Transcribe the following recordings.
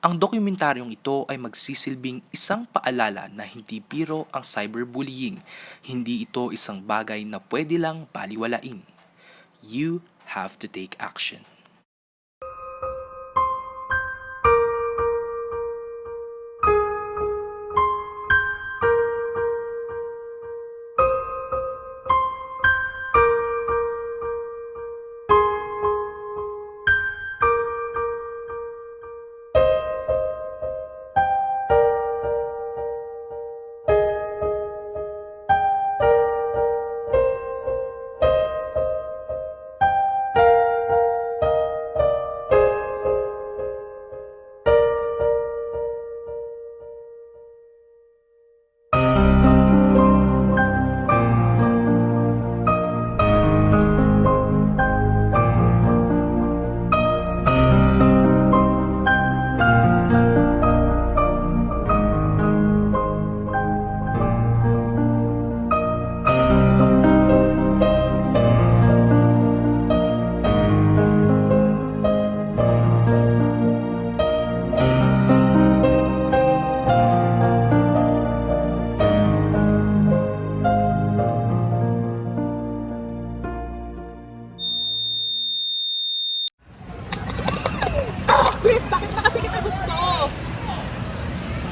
Ang dokumentaryong ito ay magsisilbing isang paalala na hindi biro ang cyberbullying. Hindi ito isang bagay na pwede lang baliwalain. You have to take action. Chris, bakit pa kasi kita gusto?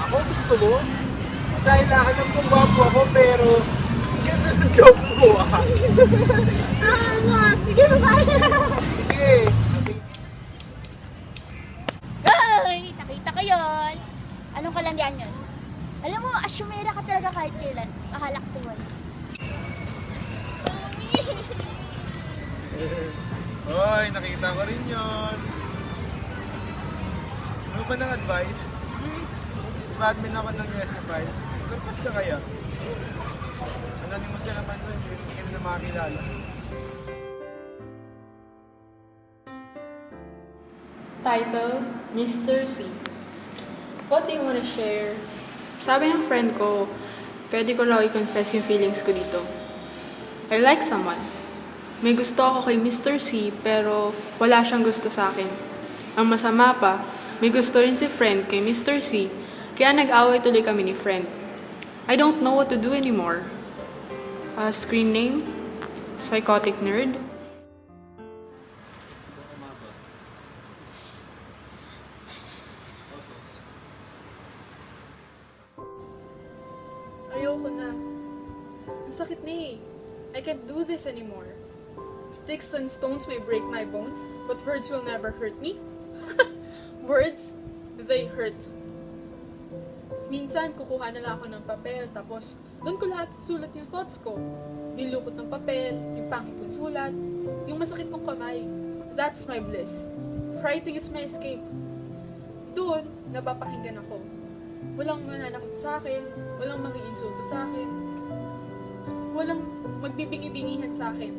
Ako gusto mo? Kailangan ng gwapo ako pero ganda ng joke mo ah. Sige, bye-bye! Sige. Ay, nakita ko yun! Anong kalandian yun? Alam mo, asyumera ka talaga kahit kailan. Mahalak si Juan. Hoy, nakita ko rin yun. Ano ba ng advice? Badmin ako ng US advice. Nagpas ka kaya? Anonymous ka naman doon, hindi ka na makakilala. Title, Mr. C. What do you want to share? Sabi ng friend ko, pwede ko raw i-confess yung feelings ko dito. I like someone. May gusto ako kay Mr. C pero wala siyang gusto sa akin. Ang masama pa, may gusto rin si friend kay Mr. C kaya nag-away tuloy kami ni friend. I don't know what to do anymore. Screen name? Psychotic nerd? Ayoko na. Ang sakit na eh. I can't do this anymore. Sticks and stones may break my bones, but words will never hurt me. Words, they hurt. Minsan, kukuha na lang ako ng papel, tapos doon ko lahat sulat yung thoughts ko. Yung lukot ng papel, yung pangit kong sulat, yung masakit kong kamay. That's my bliss. Writing is my escape. Doon, napapakinggan ako. Walang mananakit sa akin, walang mangiinsulto sa akin, walang magbibingi-bingihan sa akin.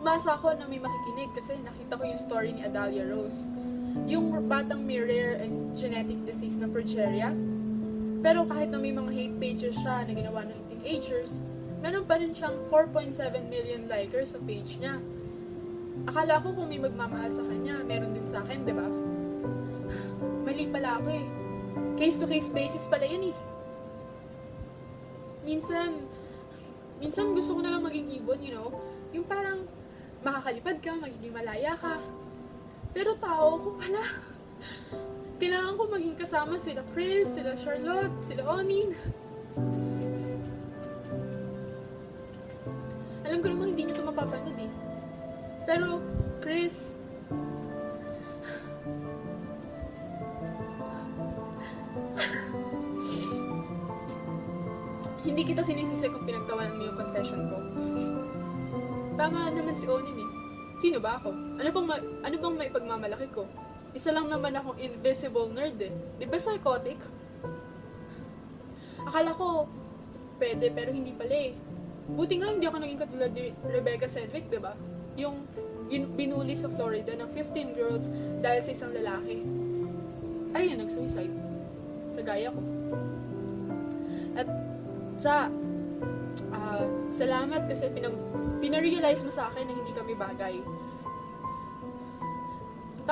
Masa ako na may makikinig kasi nakita ko yung story ni Adalia Rose. Yung batang may rare and genetic disease na progeria. Pero kahit na may mga hate pages siya na ginawa ng teenagers, meron pa rin siyang 4.7 million likers sa page niya. Akala ko kung may magmamahal sa kanya, meron din sa akin, di ba? Mali pala ako eh. Case-to-case basis pala yun eh. Minsan gusto ko na lang maging ibon, you know? Yung parang makakalipad ka, magiging malaya ka. Pero tao ko pala. Kailangan ko maging kasama sila Chris, sila Charlotte, sila Onin. Alam ko naman hindi niyo ito mapapanood eh. Pero, Chris, hindi kita sinisisi kung pinagtawanan mo yung confession ko. Tama naman si Onin eh. Sino ba ako? Ano bang may pagmamalaki ko? Isa lang naman akong invisible nerd eh. Di ba psychotic? Akala ko, pwede pero hindi pala eh. Buti nga hindi ako naging katulad ni Rebecca Sedgwick, di ba? Yung binuli sa Florida ng 15 girls dahil sa isang lalaki. Ayun, nag-suicide. Kagaya ko. At salamat kasi pinarealize mo sa akin na hindi kami bagay.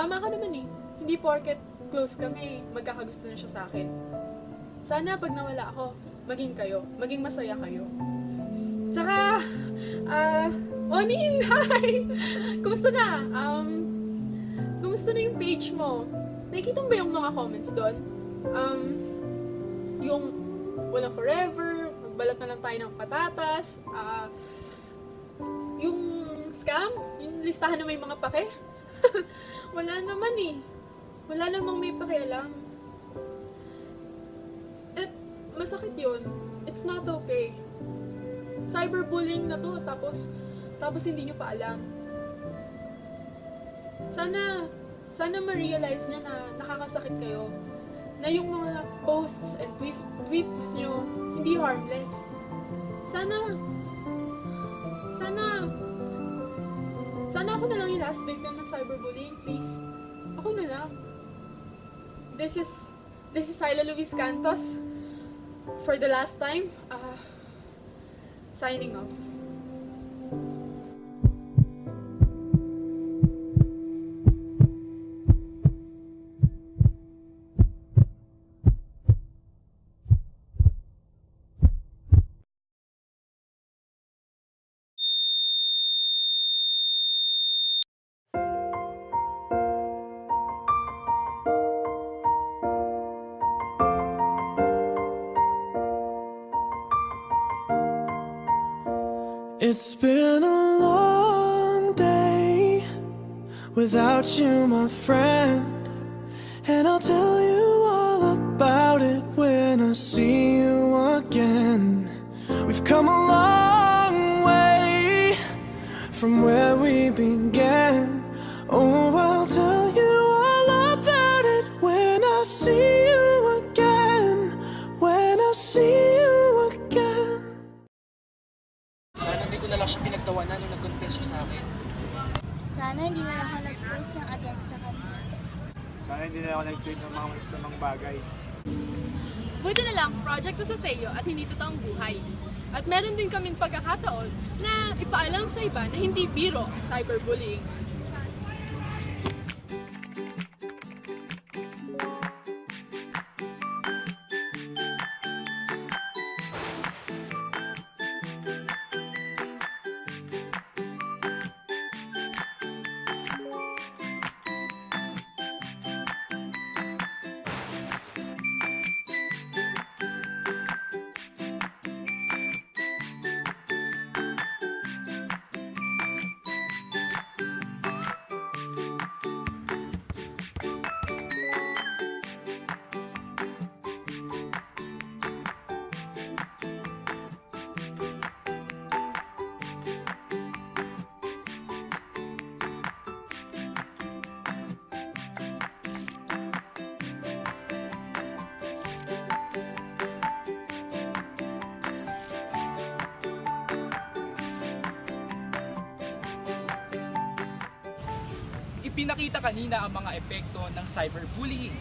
tama ka naman eh. Hindi porket close kami, magkakagusto na siya sa akin. Sana pag nawala ako, maging kayo, maging masaya kayo. Tsaka, Onin, hi! Kumusta na? Kumusta na yung page mo? Nakikita mo ba yung mga comments doon? Yung walang forever, magbalat na lang tayo ng patatas, yung scam, yung listahan na may mga pake. Wala naman eh. Wala namang may pakialam. At masakit yun. It's not okay. Cyberbullying na to, tapos hindi nyo pa alam. Sana ma-realize nyo na nakakasakit kayo. Na yung mga posts and tweets nyo, hindi harmless. Sana ako na lang yung last victim ng cyberbullying, please. Ako na lang. This is Syla Luis Cantos. For the last time, signing off. It's been a long day without you, my friend, and I'll tell you all about it when I see you again. We've come a long way from where we began. Oh, I'll tell you all about it when I see you again. When I see you again. Sana hindi ko na lang siya pinagtawanan nung nag-confess siya sa akin. Sana hindi na lang ako nag-post ng against sa kanya. Sana hindi na ako nag-tweet ng mga masasamang bagay. Buti na lang, project to sa Teo at hindi totoong buhay. At meron din kaming pagkakataon na ipaalam sa iba na hindi biro ang cyberbullying. Ipinakita kanina ang mga epekto ng cyberbullying.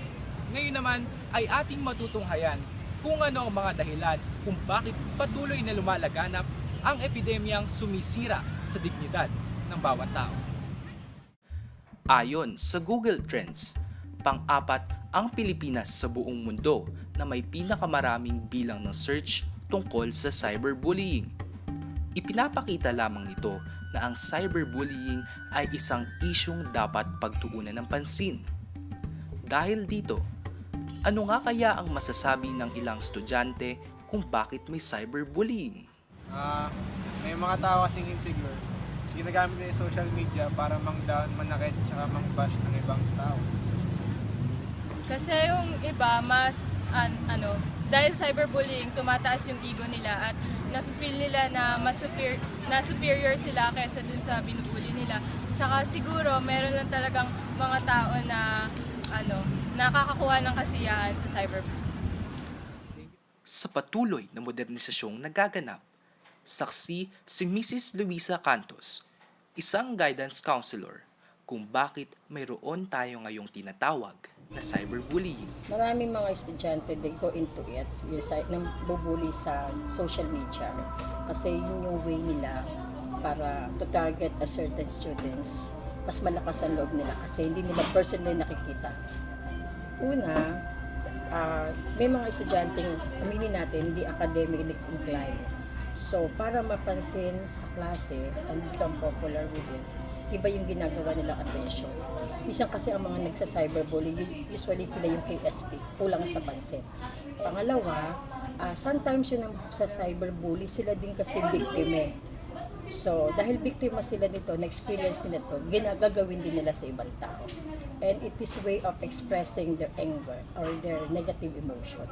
Ngayon naman ay ating matutunghayan kung ano ang mga dahilan kung bakit patuloy na lumalaganap ang epidemyang sumisira sa dignidad ng bawat tao. Ayon sa Google Trends, pang-apat ang Pilipinas sa buong mundo na may pinakamaraming bilang ng search tungkol sa cyberbullying. Ipinapakita lamang nito na ang cyberbullying ay isang isyung dapat pagtuunan ng pansin. Dahil dito, ano nga kaya ang masasabi ng ilang estudyante kung bakit may cyberbullying? May mga tao kasing insecure. Kasi ginagamit nila yung social media para mang-down, manakit, tsaka mang-bash ng ibang tao. Kasi yung iba mas dahil cyberbullying, tumataas yung ego nila at nafe-feel nila na superior sila kaysa dun sa binubully nila. Tsaka siguro meron lang talagang mga tao na nakakakuha ng kasiyahan sa cyberbullying. Sa patuloy na modernisasyong nagaganap, saksi si Mrs. Luisa Cantos, isang guidance counselor, kung bakit mayroon tayo ngayong tinatawag na cyberbullying. Maraming mga estudyante, they go into it, yung nang bubuli sa social media. Kasi yun yung way nila para to target a certain students mas malakas ang loob nila kasi hindi nila personally nakikita. Una, may mga estudyanteng, aminin natin, hindi academically inclined. So, para mapansin sa klase and become popular with it, iba yung ginagawa nilang attention. Isang kasi ang mga nagsa-cyberbully, usually sila yung KSP, kulang sa pansin. Pangalawa, sometimes yun sa cyberbully, sila din kasi biktima. So, dahil biktima sila nito, na-experience nila ito, ginagagawin din nila sa ibang tao. And it is a way of expressing their anger or their negative emotion.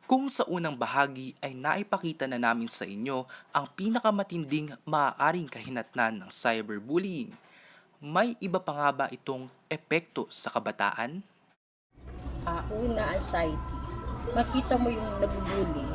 Kung sa unang bahagi ay naipakita na namin sa inyo ang pinakamatinding maaaring kahinatnan ng cyberbullying, may iba pa nga ba itong epekto sa kabataan? Una, anxiety. Makita mo yung nabubuli,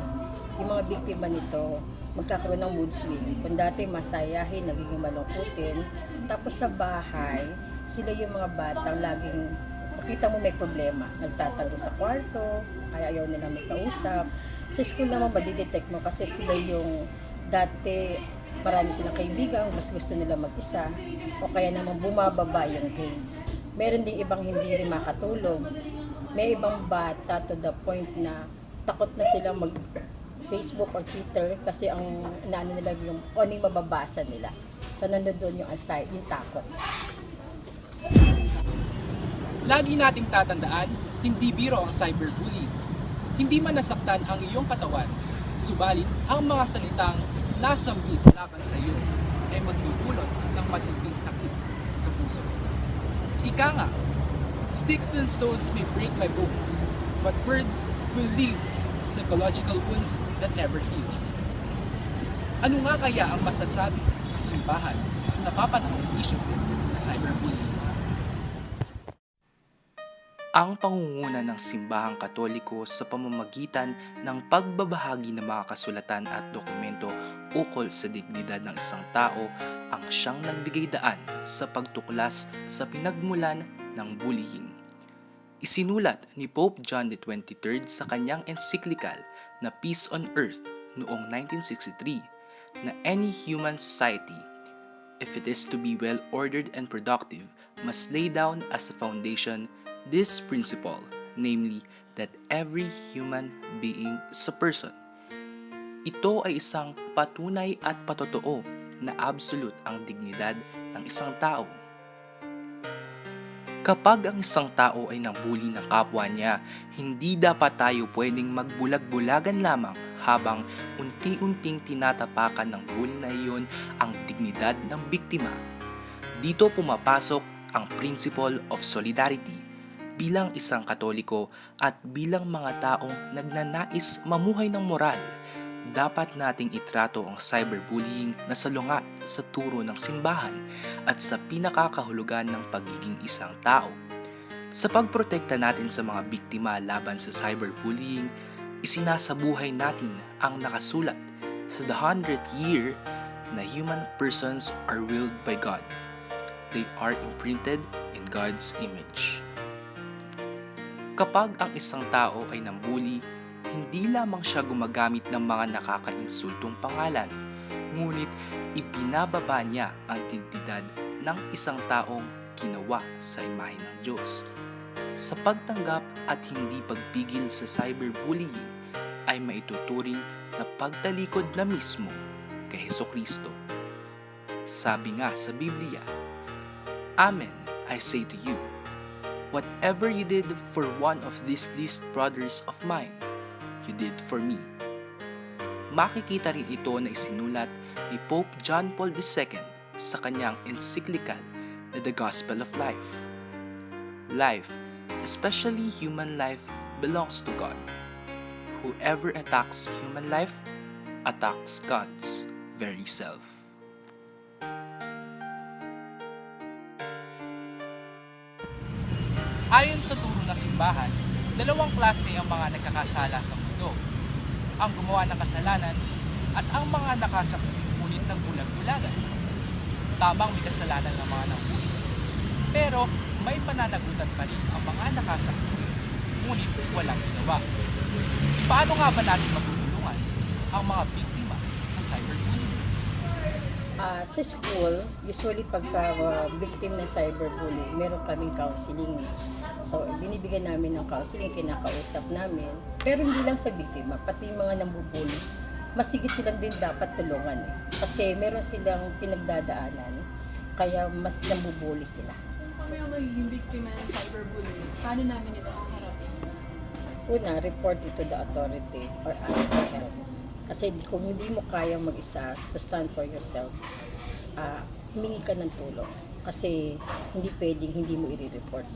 yung mga biktima nito, magkakaroon ng mood swing. Kung dati masayahin, nagiging malungkutin. Tapos sa bahay, sila yung mga batang laging, makita mo may problema. Nagtatago sa kwarto, ayaw nila may kausap. Sa school naman, madidetect mo kasi sila yung dati marami silang kaibigan, mas gusto nila mag-isa, o kaya naman bumababa yung grades. Meron din ibang hindi rin makatulog. May ibang bata to the point na takot na silang mag-Facebook or Twitter kasi ang inaano nila yung ano yung mababasa nila. So nandoon yung anxiety, yung takot. Lagi nating tatandaan, hindi biro ang cyberbullying. Hindi man nasaktan ang iyong katawan, subalit ang mga salitang nasambit laban sa iyo ay magdudulot ng matinding sakit sa puso. Ika nga, sticks and stones may break my bones, but words will leave psychological wounds that never heal. Ano nga kaya ang masasabi ng simbahan sa napapanahong issue na cyberbullying? Ang pangunguna ng simbahang Katoliko sa pamamagitan ng pagbabahagi ng mga kasulatan at dokumento ukol sa dignidad ng isang tao ang siyang nagbigay daan sa pagtuklas sa pinagmulan ng bullying. Isinulat ni Pope John XXIII sa kanyang encyclical na Peace on Earth noong 1963 na any human society, if it is to be well-ordered and productive, must lay down as a foundation this principle, namely that every human being is a person. Ito ay isang patunay at patotoo na absolute ang dignidad ng isang tao. Kapag ang isang tao ay nabuli ng kapwa niya, hindi dapat tayo pwedeng magbulag-bulagan lamang habang unti-unting tinatapakan ng bully na iyon ang dignidad ng biktima. Dito pumapasok ang principle of solidarity. Bilang isang Katoliko at bilang mga taong nagnanais mamuhay ng moral, dapat nating itrato ang cyberbullying na salungat sa turo ng simbahan at sa pinakakahulugan ng pagiging isang tao. Sa pagprotekta natin sa mga biktima laban sa cyberbullying, isinasabuhay natin ang nakasulat sa the 100th year na human persons are willed by God. They are imprinted in God's image. Kapag ang isang tao ay nambuli, hindi lamang siya gumagamit ng mga nakakainsultong pangalan, ngunit ipinababa niya ang dignidad ng isang taong ginawa sa imahe ng Diyos. Sa pagtanggap at hindi pagpigil sa cyberbullying ay maituturing na pagtalikod na mismo kay Hesukristo. Sabi nga sa Biblia, Amen, I say to you, whatever you did for one of these least brothers of mine, you did for me. Makikita rin ito na isinulat ni Pope John Paul II sa kanyang encyclical na The Gospel of Life. Life, especially human life, belongs to God. Whoever attacks human life, attacks God's very self. Ayon sa turo ng simbahan, dalawang klase ang mga nagkakasala sa mundo. Ang gumawa ng kasalanan at ang mga nakasaksi ngunit nagbulag-bulagan. Tamang may kasalanan ng mga nanguli. Pero may pananagutan pa rin ang mga nakasaksi ngunit walang ginawa. Paano nga ba natin matutulungan ang mga biktima sa cyberbullying? Sa school, usually pagka victim ng cyberbullying, meron kaming counseling. So, binibigyan namin ng counseling, kinakausap namin. Pero hindi lang sa biktima, pati yung mga nambubully. Masigit silang din dapat tulungan. Kasi meron silang pinagdadaanan, kaya mas nambubully sila. Kung may magiging biktima ng cyberbullying, paano namin ito haharapin? Una, report it to the authority or ask for help. Kasi kung hindi mo kayang mag-isa to stand for yourself, humingi ka ng tulong. Kasi hindi pwedeng hindi mo i-report.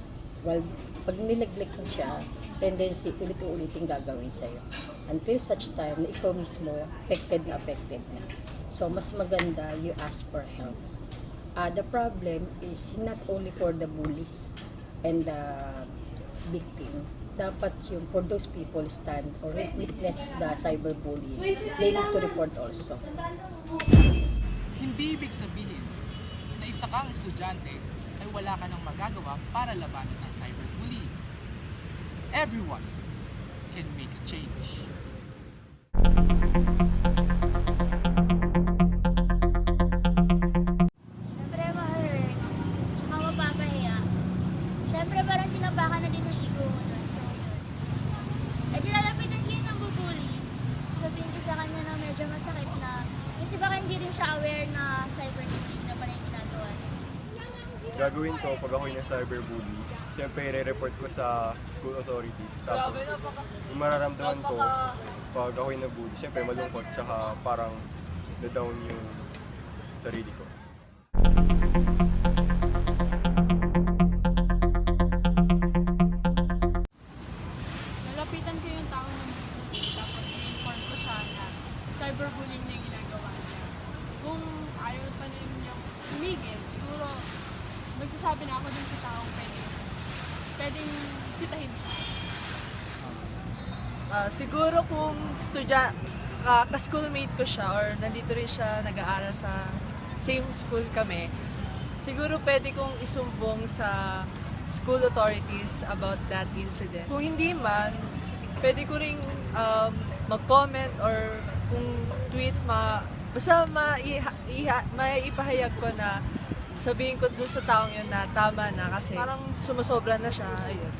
Well, pag nineglect mo siya, tendency ulit-ulitin gagawin sa'yo. Until such time na ikaw mismo affected na. So, mas maganda you ask for help. The problem is not only for the bullies and the victim. Dapat yung for those people stand or witness the cyberbullying, they need to report also. Hindi ibig sabihin na isa kang estudyante ay wala ka nang magagawa para labanan ang cyberbullying. Everyone can make a change. Siyempre ma-hurt, tsaka mapapahiya. Siyempre parang tinabakan na din yung ego mo dun. So yun. Eh di lalapitan ko yung nambubully. Sabihin ko sa kanya na medyo masakit na. Kasi baka hindi rin siya aware na cyberbullying na pala yung ginagawa niya. Gagawin ko pag ako'y ng cyberbully, siyempre i-report ko sa school authorities. Tapos, yung mararamdaman ko pag ako'y nabully, siyempre malungkot, tsaka parang na-down yung sarili ko. Lalapitan ko yung taong nambubully, tapos i-inform ko siya na cyberbullying na yung ginagawa niya. Kung ayaw pa rin niyang tumigil, siguro magsasabi na ako dun sa taong pwedeng sitahin siya. Siguro kung ka-schoolmate ko siya or nandito rin siya nag-aaral sa same school kami, siguro pwede kong isumbong sa school authorities about that incident. Kung hindi man, pwede ko ring mag-comment or kung tweet, basta maipahayag ko na sabihin ko dun sa taong yun na tama na kasi parang sumusobra na siya. Ayun.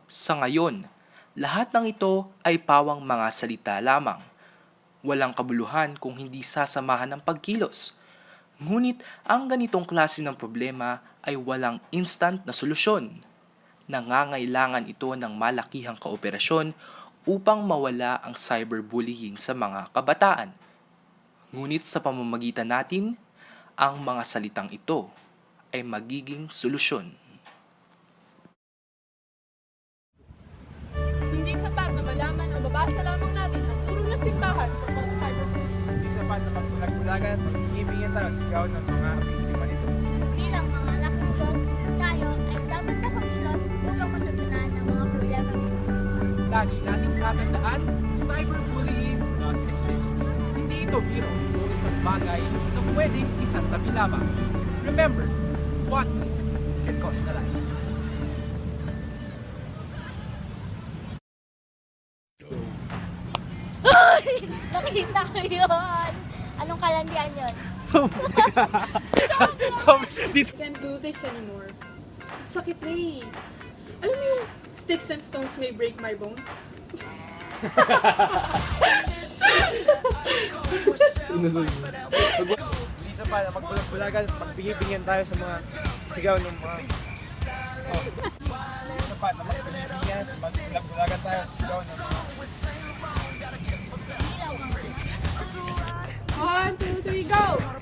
Sa ngayon, lahat ng ito ay pawang mga salita lamang. Walang kabuluhan kung hindi sasamahan ng pagkilos. Ngunit ang ganitong klase ng problema ay walang instant na solusyon. Nangangailangan ito ng malakihang kooperasyon upang mawala ang cyberbullying sa mga kabataan. Ngunit sa pamamagitan natin, ang mga salitang ito ay magiging solusyon. Hindi sapat na malaman o mabasa lamang natin ang turo ng simbahan tungkol sa cyberbullying. Hindi sapat na magbulag-bulagan at mag-ibigin tayo sigaw ng mga biktima nito. Bilang mga anak ng Diyos, tayo ay dapat na pakilos upang matutunan ng mga problema nito. Lagi nating tatandaan, cyberbullying does exist. Hindi ito biro o isang bagay na pwedeng isang tabi lamang. Remember, one click can cost a life. Nakita ko yun! Anong kalandian yun? Can't do this anymore. Sakit na eh. Alam mo yung sticks and stones may break my bones? Hindi sapat na magbulag-bulagan at magbigay-bigyan tayo sa mga sigaw ng mga... Hindi sapat na magbigay-bigyan at magbulag-bulagan tayo sa sigaw ng mga... 1, 2, 3, go!